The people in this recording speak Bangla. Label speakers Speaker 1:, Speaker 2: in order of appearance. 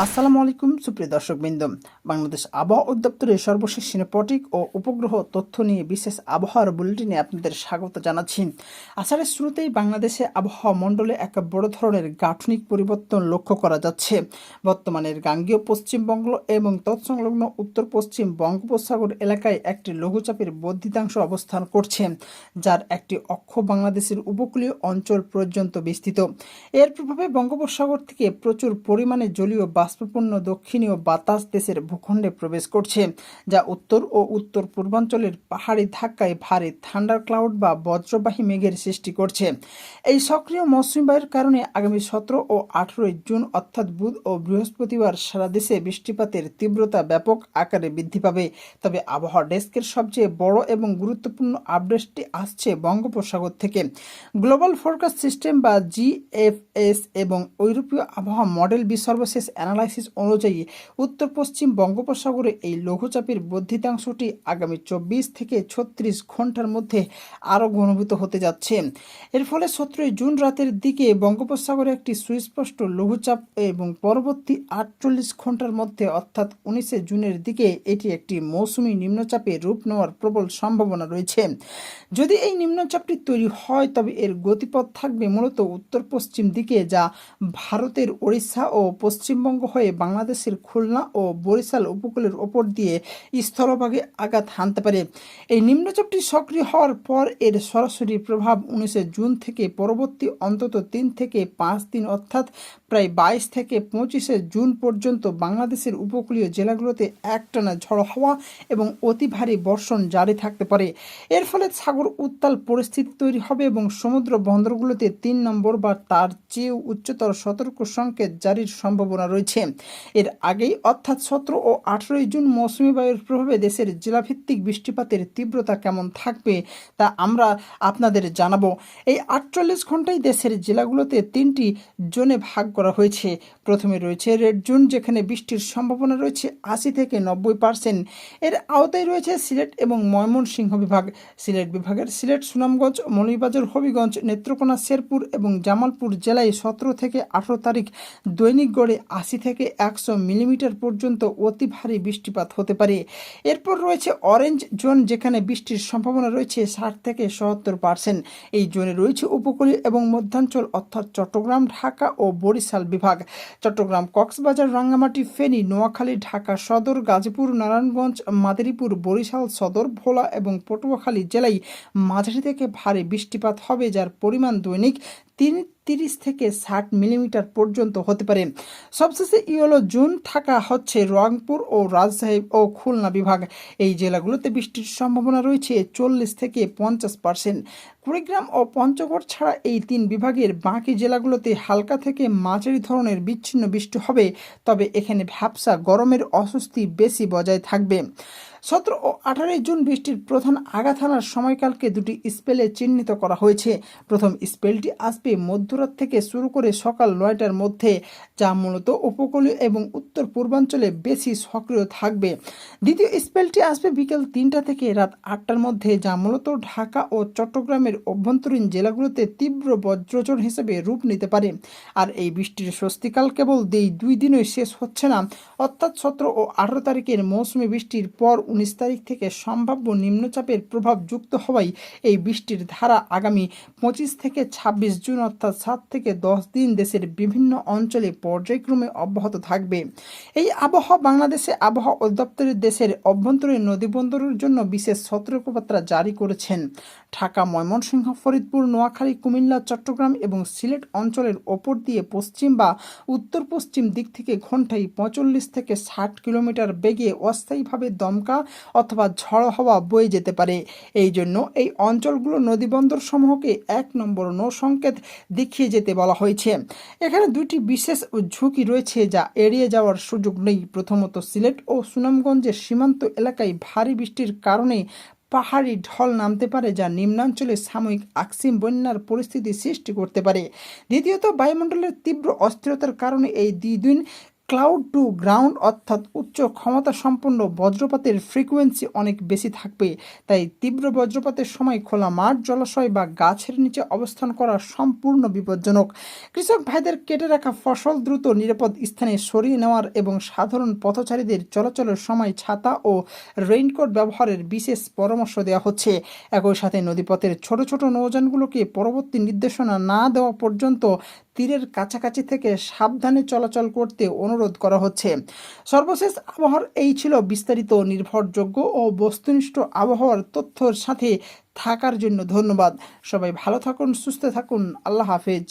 Speaker 1: আসসালামু আলাইকুম সুপ্রিয় দর্শকবৃন্দ। বাংলাদেশ আবহাওয়া অধিদপ্তরের সর্বশেষ সিনেপটিক ও উপগ্রহ তথ্য নিয়ে বিশেষ আবহাওয়ার বুলেটিনে আপনাদের স্বাগত জানাচ্ছি। আষাঢ়ের শুরুতেই বাংলাদেশে আবহাওয়া মণ্ডলে এক বড় ধরনের গাঠনিক পরিবর্তন লক্ষ্য করা যাচ্ছে। বর্তমানের গাঙ্গেয় পশ্চিমবঙ্গ এবং তৎসংলগ্ন উত্তর পশ্চিম বঙ্গোপসাগর এলাকায় একটি লঘুচাপের বর্ধিতাংশ অবস্থান করছে, যার একটি অক্ষ বাংলাদেশের উপকূলীয় অঞ্চল পর্যন্ত বিস্তৃত। এর প্রভাবে বঙ্গোপসাগর থেকে প্রচুর পরিমাণে জলীয় বাষ্পপূর্ণ দক্ষিণীয় বাতাস দেশের ভূখণ্ডে প্রবেশ করছে, যা উত্তর ও উত্তর পূর্বাঞ্চলের পাহাড়ি ধাক্কায় ভারী থান্ডার ক্লাউড বা বজ্রবাহী মেঘের সৃষ্টি করছে। এই সক্রিয় মৌসুমী বায়ুর কারণে আগামী 17 ও 18 জুন অর্থাৎ বুধ ও বৃহস্পতিবার সারা দেশে বৃষ্টিপাতের তীব্রতা ব্যাপক আকারে বৃদ্ধি পাবে। তবে আবহাওয়া ডেস্কের সবচেয়ে বড় এবং গুরুত্বপূর্ণ আপডেটটি আসছে বঙ্গোপসাগর থেকে। গ্লোবাল ফোরকাস্ট সিস্টেম বা জিএফএস এবং ইউরোপীয় আবহাওয়া মডেল সর্বশেষ অ্যানালাইসিস অনুযায়ী উত্তর পশ্চিম বঙ্গোপসাগরে এই লঘুচাপের বর্ধিতাংশটি আগামী 24 থেকে 36 ঘন্টার মধ্যে আরও ঘনীভূত হতে যাচ্ছে। এর ফলে 17 জুন রাতের দিকে বঙ্গোপসাগরে একটি সুস্পষ্ট লঘুচাপ এবং পরবর্তী 48 ঘন্টার মধ্যে অর্থাৎ 19 জুনের দিকে এটি একটি মৌসুমী নিম্নচাপে রূপ নেওয়ার প্রবল সম্ভাবনা রয়েছে। যদি এই নিম্নচাপটি তৈরি হয় তবে এর গতিপথ থাকবে মূলত উত্তর পশ্চিম দিকে, যা ভারতের ওড়িশা ও পশ্চিমবঙ্গ হয়ে বাংলাদেশের খুলনা ও বরিশাল উপকূলের ওপর দিয়ে স্থলভাগে আঘাত হানতে পারে। এই নিম্নচাপটি সক্রিয় হওয়ার পর এর সরাসরি প্রভাব 19 জুন থেকে পরবর্তী অন্তত 3 থেকে 5 দিন অর্থাৎ প্রায় 22 থেকে 25 জুন পর্যন্ত বাংলাদেশের উপকূলীয় জেলাগুলোতে একটানা ঝড়ো হাওয়া এবং অতি ভারী বর্ষণ জারি থাকতে পারে। এর ফলে সাগর উত্তাল পরিস্থিতি তৈরি হবে এবং সমুদ্র বন্দরগুলোতে 3 নম্বর বা তার চেয়েও উচ্চতর সতর্ক সংকেত জারির সম্ভাবনা রয়েছে। এর আগেই অর্থাৎ 17 ও 18 জুন মৌসুমী বায়ুর প্রভাবে দেশের জেলাভিত্তিক বৃষ্টিপাতের তীব্রতা কেমন থাকবে তা আমরা আপনাদের জানাবো। এই 48 ঘন্টায় দেশের জেলাগুলোতে 3টি জোনে ভাগ করা হয়েছে। প্রথমে রয়েছে রেড জোন, যেখানে বৃষ্টির সম্ভাবনা রয়েছে 80 থেকে 90%। এর আওতায় রয়েছে সিলেট এবং ময়মনসিংহ বিভাগ। সিলেট বিভাগের সিলেট, সুনামগঞ্জ, মৌলভীবাজার, হবিগঞ্জ, নেত্রকোনা, শেরপুর এবং জামালপুর জেলায় 17 থেকে 18 তারিখ দৈনিক গড়ে 80 থেকে 100 মিলিমিটার পর্যন্ত অতি ভারী বৃষ্টিপাত হতে পারে। এরপর রয়েছে অরেঞ্জ জোন, যেখানে বৃষ্টির সম্ভাবনা রয়েছে 60 থেকে 70%। এই জোনে রয়েছে উপকূলীয় এবং মধ্যাঞ্চল অর্থাৎ চট্টগ্রাম, ঢাকা ও বরিশাল বিভাগ। চট্টগ্রাম, কক্সবাজার, রাঙ্গামাটি, ফেনী, নোয়াখালী, ঢাকা সদর, গাজীপুর, নারায়ণগঞ্জ, মাদারীপুর, বরিশাল সদর, ভোলা এবং পটুয়াখালী জেলায় মাঝারি থেকে ভারী বৃষ্টিপাত হবে, যার পরিমাণ দৈনিক 30 থেকে 60 মিলিমিটার পর্যন্ত হতে পারে। সবশেষে ইয়েলো জোন থাকা হচ্ছে রংপুর ও রাজশাহী ও খুলনা বিভাগ। এই জেলাগুলোতে বৃষ্টির সম্ভাবনা রয়েছে 40 থেকে 50%। কুড়িগ্রাম ও পঞ্চগড় ছাড়া এই 3 বিভাগের বাকি জেলাগুলোতে হালকা থেকে মাঝারি ধরনের বিচ্ছিন্ন বৃষ্টি হবে, তবে এখানে ভ্যাপসা গরমের অস্বস্তি বেশি বজায় থাকবে। 17 ও 18 জুন বৃষ্টির প্রধান আঘাত হানার সময়কালকে দুটি স্পেলে চিহ্নিত করা হয়েছে। প্রথম স্পেলটি আসবে মধ্যরাত থেকে শুরু করে সকাল 9টার মধ্যে, যা মূলত উপকূলীয় এবং উত্তর পূর্বাঞ্চলে বেশি সক্রিয় থাকবে। দ্বিতীয় স্পেলটি আসবে বিকেল 3টা থেকে রাত 8টার মধ্যে, যা মূলত ঢাকা ও চট্টগ্রামের অভ্যন্তরীণ জেলাগুলোতে তীব্র বজ্রঝড় হিসেবে রূপ নিতে পারে। আর এই বৃষ্টির স্বস্তিকাল কেবল এই 2 দিনই শেষ হচ্ছে না, অর্থাৎ 17 ও 18 তারিখের মৌসুমী বৃষ্টির পর 19 তারিখ থেকে সম্ভাব্য নিম্নচাপের প্রভাব যুক্ত হওয়ায় এই বৃষ্টির ধারা আগামী 25 থেকে 26 জুন অর্থাৎ 7 থেকে 10 দিন দেশের বিভিন্ন অঞ্চলে পর্যায়ক্রমে অব্যাহত থাকবে। এই আবহাওয়া বাংলাদেশে আবহাওয়া অধিদপ্তরের দেশের অভ্যন্তরীণ নদীবন্দরের জন্য বিশেষ সতর্কবার্তা জারি করেছেন। ঢাকা, ময়মনসিংহ, ফরিদপুর, নোয়াখালী, কুমিল্লা, চট্টগ্রাম এবং সিলেট অঞ্চলের ওপর দিয়ে পশ্চিম বা উত্তর পশ্চিম দিক থেকে ঘন্টায় 45 থেকে 60 কিলোমিটার বেগে অস্থায়ীভাবে দমকা অথবা ঝড়ো হাওয়া বয়ে যেতে পারে। এই জন্য এই অঞ্চলগুলো নদীবন্দর সমূহকে 1 নম্বর নো সংকেত দেখিয়ে যেতে বলা হয়েছে। এখানে 2টি বিশেষ ঝুঁকি রয়েছে যা এড়িয়ে যাওয়ার সুযোগ নেই। প্রথমত, সিলেট ও সুনামগঞ্জের সীমান্ত এলাকায় ভারী বৃষ্টির কারণে পাহাড়ি ঢল নামতে পারে, যা নিম্নাঞ্চলে সাময়িক আকস্মিক বন্যার পরিস্থিতি সৃষ্টি করতে পারে। দ্বিতীয়ত, বায়ুমণ্ডলের তীব্র অস্থিরতার কারণে এই 2 দিন ক্লাউড টু গ্রাউন্ড অর্থাৎ উচ্চ ক্ষমতা সম্পন্ন বজ্রপাতের ফ্রিকোয়েন্সি অনেক বেশি থাকবে, তাই তীব্র বজ্রপাতের সময় খোলা মাঠ, জলাশয় বা গাছের নিচে অবস্থান করা সম্পূর্ণ বিপজ্জনক। কৃষক ভাইদের কেটে রাখা ফসল দ্রুত নিরাপদ স্থানে সরিয়ে নেওয়ার এবং সাধারণ পথচারীদের চলাচলের সময় ছাতা ও রেইনকোট ব্যবহারের বিশেষ পরামর্শ দেওয়া হচ্ছে। একই সাথে নদীপথের ছোট ছোট নৌযানগুলোকে পরবর্তী নির্দেশনা না দেওয়া পর্যন্ত তীরের কাছাকাছি থেকে সাবধানে চলাচল করতে অনুরোধ করা হচ্ছে। সর্বশেষ আবহাওয়ার এই ছিল বিস্তারিত, নির্ভরযোগ্য ও বস্তুনিষ্ঠ আবহাওয়ার তথ্যের সাথে থাকার জন্য ধন্যবাদ। সবাই ভালো থাকুন, সুস্থ থাকুন। আল্লাহ হাফেজ।